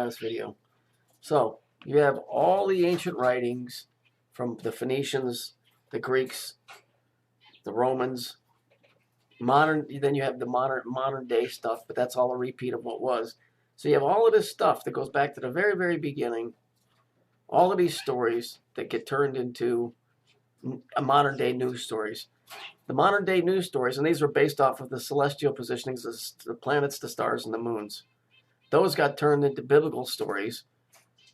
last video. So you have all the ancient writings from the Phoenicians, the Greeks, the Romans, then you have the modern day stuff, but that's all a repeat of what was. So you have all of this stuff that goes back to the very, very beginning, all of these stories that get turned into modern day news stories. The modern day news stories, and these were based off of the celestial positionings of the planets, the stars, and the moons. Those got turned into biblical stories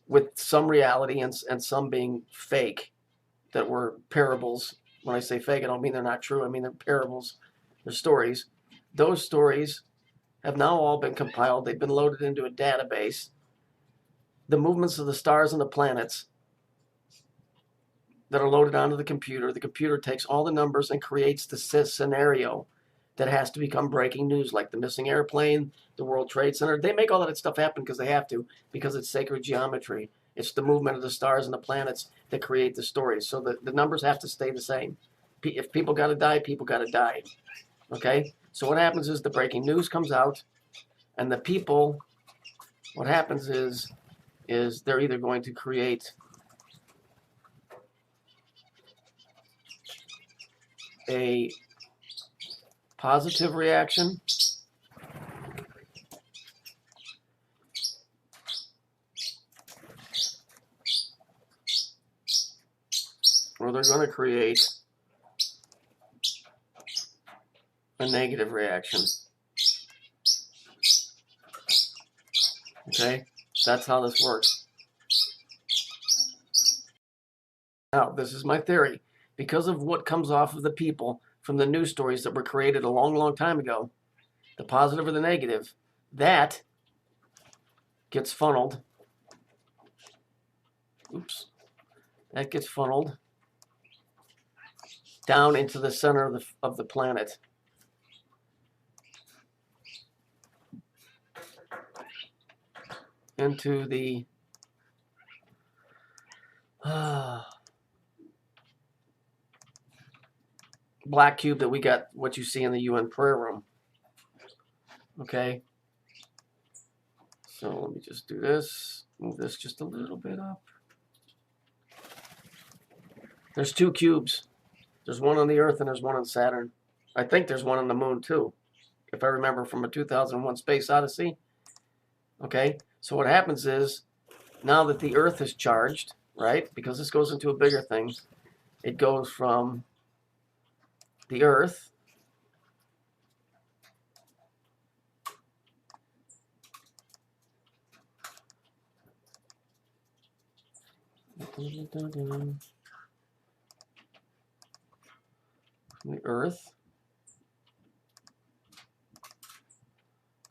with some reality and some being fake, that were parables. When I say fake, I don't mean they're not true. I mean they're parables. They're stories. Those stories have now all been compiled. They've been loaded into a database. The movements of the stars and the planets that are loaded onto the computer takes all the numbers and creates the scenario that has to become breaking news, like the missing airplane, the World Trade Center. They make all of that stuff happen because they have to, because it's sacred geometry. It's the movement of the stars and the planets that create the stories. So the numbers have to stay the same. If people got to die, people got to die. Okay? So what happens is the breaking news comes out, and the people, what happens is they're either going to create a positive reaction, or they're going to create a negative reaction. Okay? That's how this works. Now, this is my theory. Because of what comes off of the people from the news stories that were created a long, long time ago, the positive or the negative, that gets funneled. That gets funneled down into the center of the planet. Into the black cube that we got, what you see in the UN prayer room. Okay? So let me just do this. Move this just a little bit up. There's two cubes. There's one on the Earth and there's one on Saturn. I think there's one on the moon too, if I remember from a 2001 Space Odyssey. Okay? So what happens is, now that the Earth is charged, right, because this goes into a bigger thing, it goes from the Earth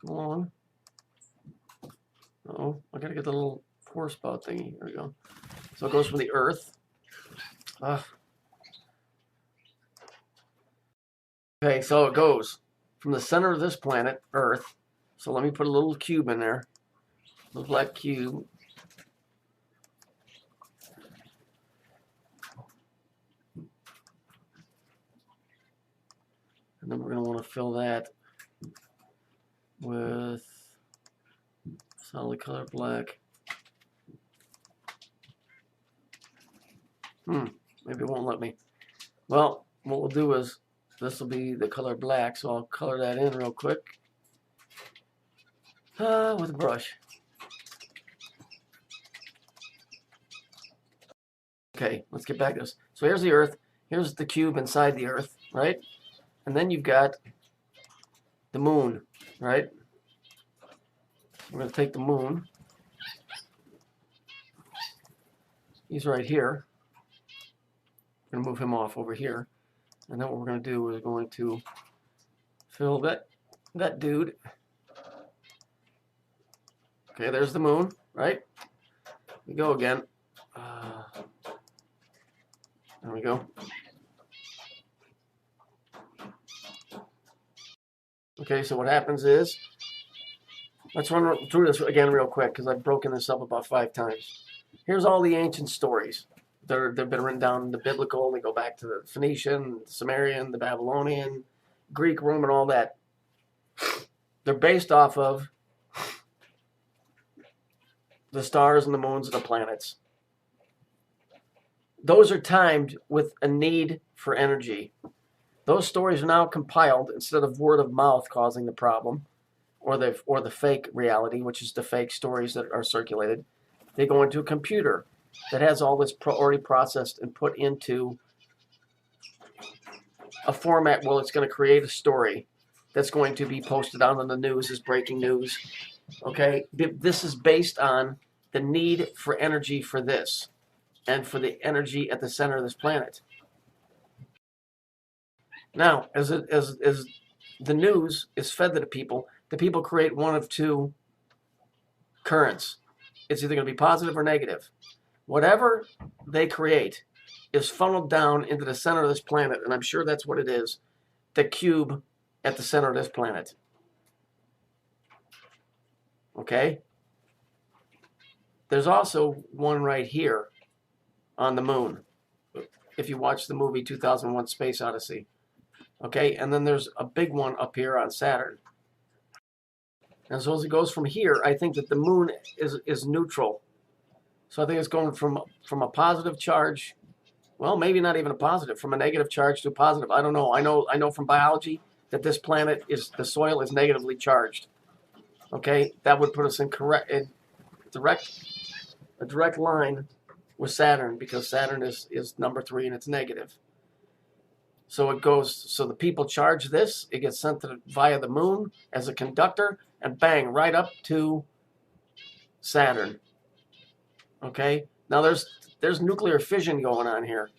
Come on. Oh, I gotta get the little four spot thingy. There we go. So it goes from the Earth. Okay, so it goes from the center of this planet, Earth. So let me put a little cube in there. A little black cube. And then we're going to want to fill that with solid color black. Maybe it won't let me. Well, what we'll do is, this will be the color black, so I'll color that in real quick with a brush. Okay, let's get back to this. So here's the Earth. Here's the cube inside the Earth, right? And then you've got the moon, right? We're going to take the moon. He's right here. We're going to move him off over here. And then what we're going to do is going to fill that dude. Okay, there's the moon, right? We go again. There we go. Okay, so what happens is, let's run through this again real quick because I've broken this up about 5 times. Here's all the ancient stories. They've been written down in the biblical. They go back to the Phoenician, the Sumerian, the Babylonian, Greek, Roman, all that. They're based off of the stars and the moons and the planets. Those are timed with a need for energy. Those stories are now compiled instead of word of mouth causing the problem, or the fake reality, which is the fake stories that are circulated. They go into a computer that has all this already processed and put into a format where it's going to create a story that's going to be posted out on the news as breaking news. Okay, this is based on the need for energy for this and for the energy at the center of this planet. Now, as the news is fed to the people create one of two currents. It's either going to be positive or negative. Whatever they create is funneled down into the center of this planet, and I'm sure that's what it is, the cube at the center of this planet. Okay? There's also one right here on the moon, if you watch the movie 2001 Space Odyssey. Okay? And then there's a big one up here on Saturn. And so as it goes from here, I think that the moon is neutral. So I think it's going from a positive charge, well, maybe not even a positive, from a negative charge to a positive. I don't know. I know from biology that this planet the soil is negatively charged. Okay, that would put us in a direct line with Saturn, because Saturn is number 3 and it's negative. So it goes. So the people charge this. It gets sent via the moon as a conductor, and bang, right up to Saturn. Okay. Now there's nuclear fission going on here,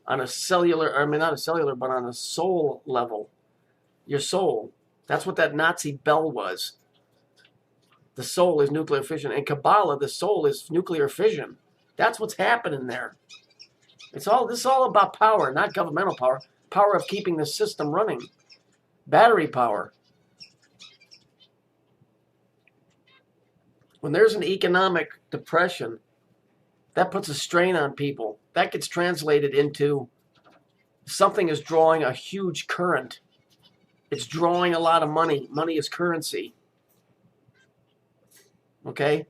on a cellular. I mean, not a cellular, but on a soul level. Your soul. That's what that Nazi bell was. The soul is nuclear fission. In Kabbalah, the soul is nuclear fission. That's what's happening there. This is all about power, not governmental power. Power of keeping the system running. Battery power. When there's an economic depression, that puts a strain on people. That gets translated into something is drawing a huge current. It's drawing a lot of money. Money is currency. Okay?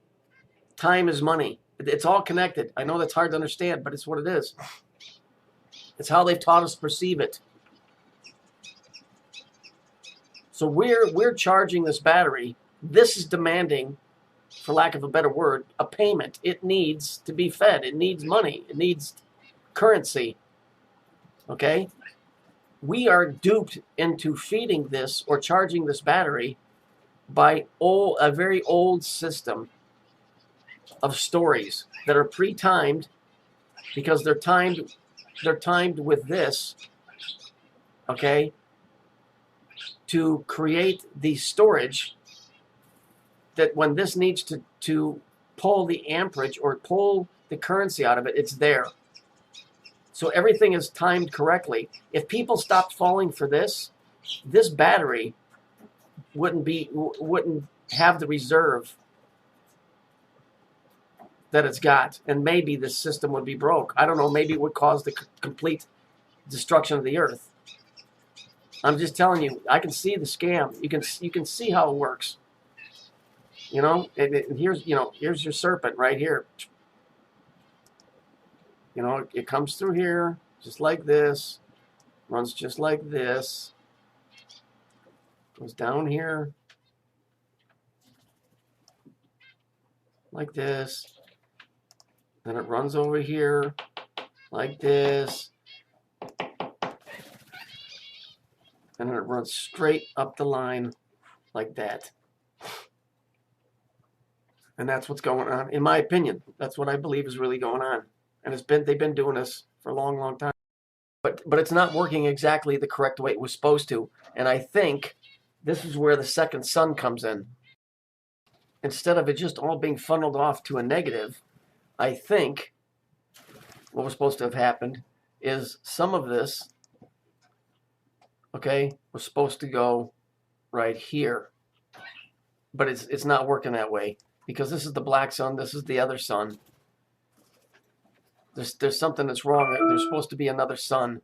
Time is money. It's all connected. I know that's hard to understand, but it's what it is. It's how they've taught us to perceive it. So we're charging this battery. This is demanding, for lack of a better word, a payment. It needs to be fed. It needs money. It needs currency. Okay? We are duped into feeding this or charging this battery by a very old system of stories that are pre-timed, because they're timed with this, okay, to create the storage that when this needs to pull the amperage or pull the currency out of it, it's there. So everything is timed correctly. If people stopped falling for this battery wouldn't have the reserve that it's got, and maybe this system would be broke. I don't know. Maybe it would cause the complete destruction of the earth. I'm just telling you. I can see the scam. You can see how it works. You know, and here's your serpent right here. You know, it comes through here just like this, runs just like this, goes down here like this. Then it runs over here like this. And then it runs straight up the line like that. And that's what's going on, in my opinion. That's what I believe is really going on. And they've been doing this for a long, long time. But it's not working exactly the correct way it was supposed to. And I think this is where the second sun comes in. Instead of it just all being funneled off to a negative, I think what was supposed to have happened is some of this, okay, was supposed to go right here. But it's not working that way, because this is the black sun, this is the other sun. There's something that's wrong. There's supposed to be another sun.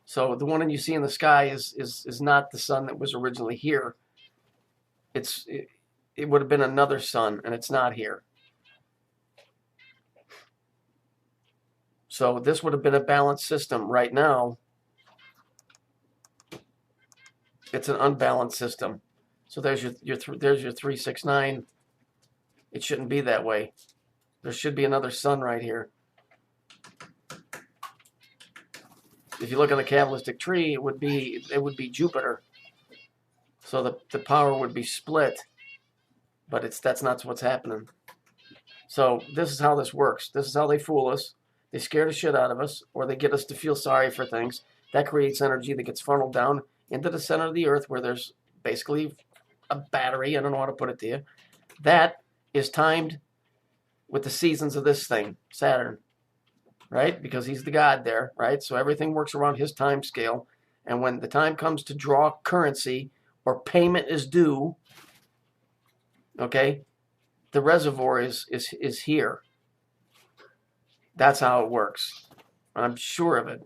So the one that you see in the sky is not the sun that was originally here. It would have been another sun, and it's not here. So this would have been a balanced system. Right now, it's an unbalanced system. So there's your 369. It shouldn't be that way. There should be another sun right here. If you look at the Kabbalistic tree, it would be Jupiter. So the power would be split, but that's not what's happening. So this is how this works. This is how they fool us. They scare the shit out of us, or they get us to feel sorry for things. That creates energy that gets funneled down into the center of the earth, where there's basically a battery. I don't know how to put it to you. That is timed with the seasons of this thing, Saturn, right? Because he's the god there, right? So everything works around his time scale. And when the time comes to draw currency or payment is due, okay, the reservoir is here. That's how it works. I'm sure of it.